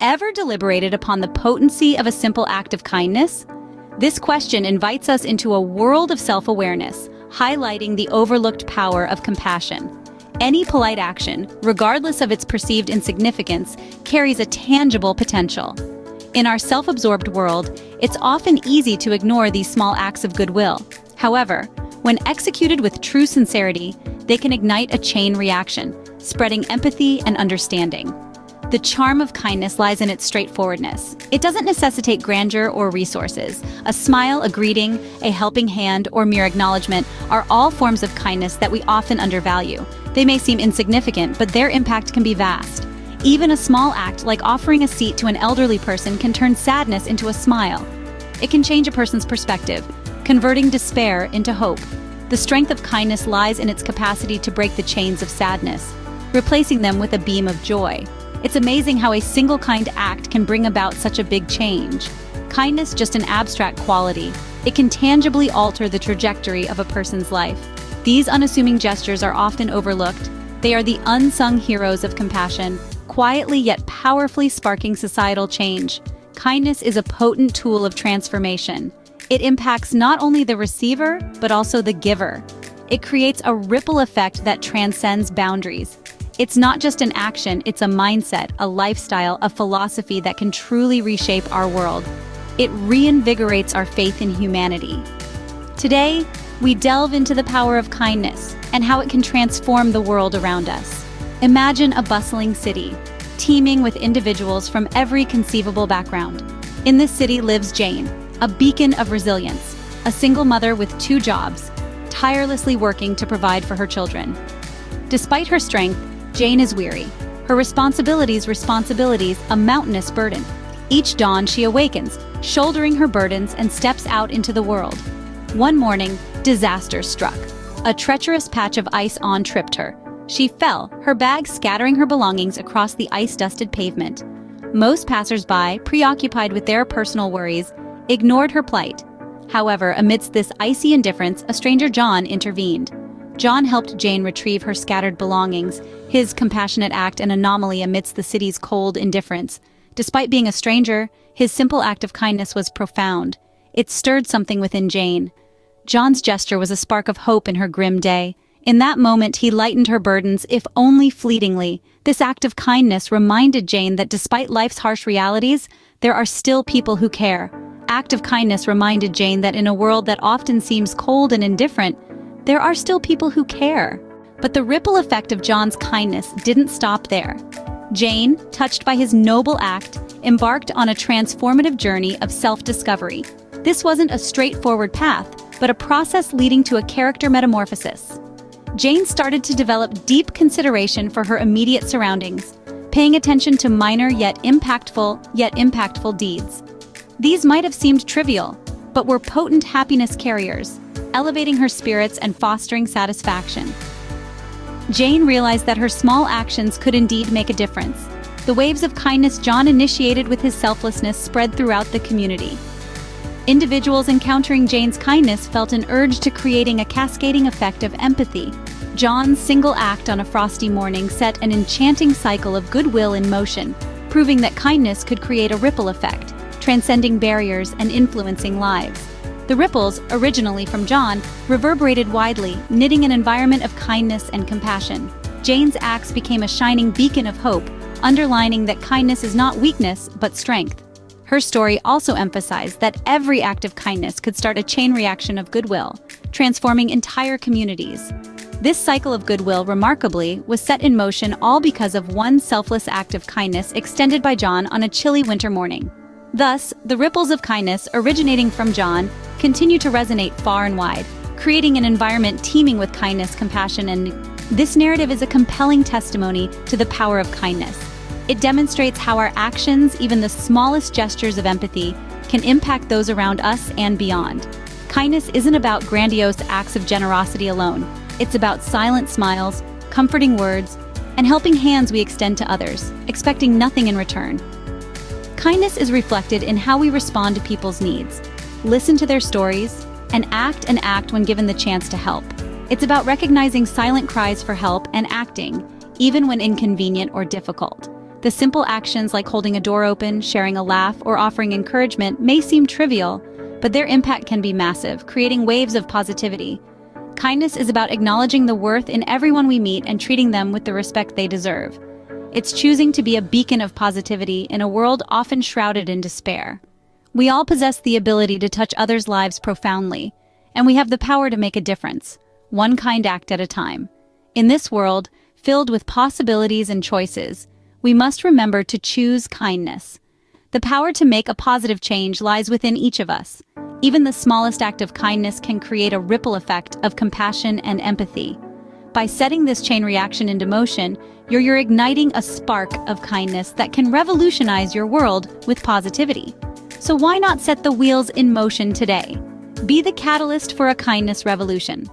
ever deliberated upon the potency of a simple act of kindness? This question invites us into a world of self-awareness, highlighting the overlooked power of compassion. Any polite action, regardless of its perceived insignificance, carries a tangible potential. In our self-absorbed world, it's often easy to ignore these small acts of goodwill. However, when executed with true sincerity, they can ignite a chain reaction, spreading empathy and understanding. The charm of kindness lies in its straightforwardness. It doesn't necessitate grandeur or resources. A smile, a greeting, a helping hand, or mere acknowledgement are all forms of kindness that we often undervalue. They may seem insignificant, but their impact can be vast. Even a small act like offering a seat to an elderly person can turn sadness into a smile. It can change a person's perspective, converting despair into hope. The strength of kindness lies in its capacity to break the chains of sadness, replacing them with a beam of joy. It's amazing how a single kind act can bring about such a big change. Kindness just an abstract quality. It can tangibly alter the trajectory of a person's life. These unassuming gestures are often overlooked. They are the unsung heroes of compassion, quietly yet powerfully sparking societal change. Kindness is a potent tool of transformation. It impacts not only the receiver, but also the giver. It creates a ripple effect that transcends boundaries. It's not just an action, it's a mindset, a lifestyle, a philosophy that can truly reshape our world. It reinvigorates our faith in humanity. Today, we delve into the power of kindness and how it can transform the world around us. Imagine a bustling city, teeming with individuals from every conceivable background. In this city lives Jane, a beacon of resilience, a single mother with 2 jobs, tirelessly working to provide for her children. Despite her strength, Jane is weary. Her responsibilities, a mountainous burden. Each dawn she awakens, shouldering her burdens and steps out into the world. One morning, disaster struck. A treacherous patch of ice tripped her. She fell, her bag scattering her belongings across the ice-dusted pavement. Most passers-by, preoccupied with their personal worries, ignored her plight. However, amidst this icy indifference, a stranger, John, intervened. John helped Jane retrieve her scattered belongings, his compassionate act an anomaly amidst the city's cold indifference. Despite being a stranger, his simple act of kindness was profound. It stirred something within Jane. John's gesture was a spark of hope in her grim day. In that moment, he lightened her burdens, if only fleetingly. This act of kindness reminded Jane that despite life's harsh realities, there are still people who care. Act of kindness reminded Jane that in a world that often seems cold and indifferent, there are still people who care. But the ripple effect of John's kindness didn't stop there. Jane, touched by his noble act, embarked on a transformative journey of self-discovery. This wasn't a straightforward path, but a process leading to a character metamorphosis. Jane started to develop deep consideration for her immediate surroundings, paying attention to minor yet impactful deeds. These might have seemed trivial, but were potent happiness carriers, elevating her spirits and fostering satisfaction. Jane realized that her small actions could indeed make a difference. The waves of kindness John initiated with his selflessness spread throughout the community. Individuals encountering Jane's kindness felt an urge to creating a cascading effect of empathy. John's single act on a frosty morning set an enchanting cycle of goodwill in motion, proving that kindness could create a ripple effect, transcending barriers and influencing lives. The ripples, originally from John, reverberated widely, knitting an environment of kindness and compassion. Jane's acts became a shining beacon of hope, underlining that kindness is not weakness, but strength. Her story also emphasized that every act of kindness could start a chain reaction of goodwill, transforming entire communities. This cycle of goodwill, remarkably, was set in motion all because of one selfless act of kindness extended by John on a chilly winter morning. Thus, the ripples of kindness originating from John continue to resonate far and wide, creating an environment teeming with kindness, compassion, and this narrative is a compelling testimony to the power of kindness. It demonstrates how our actions, even the smallest gestures of empathy, can impact those around us and beyond. Kindness isn't about grandiose acts of generosity alone. It's about silent smiles, comforting words, and helping hands we extend to others, expecting nothing in return. Kindness is reflected in how we respond to people's needs, listen to their stories, and act when given the chance to help. It's about recognizing silent cries for help and acting, even when inconvenient or difficult. The simple actions like holding a door open, sharing a laugh, or offering encouragement may seem trivial, but their impact can be massive, creating waves of positivity. Kindness is about acknowledging the worth in everyone we meet and treating them with the respect they deserve. It's choosing to be a beacon of positivity in a world often shrouded in despair. We all possess the ability to touch others' lives profoundly, and we have the power to make a difference, one kind act at a time. In this world, filled with possibilities and choices, we must remember to choose kindness. The power to make a positive change lies within each of us. Even the smallest act of kindness can create a ripple effect of compassion and empathy. By setting this chain reaction into motion, you're igniting a spark of kindness that can revolutionize your world with positivity. So why not set the wheels in motion today? Be the catalyst for a kindness revolution.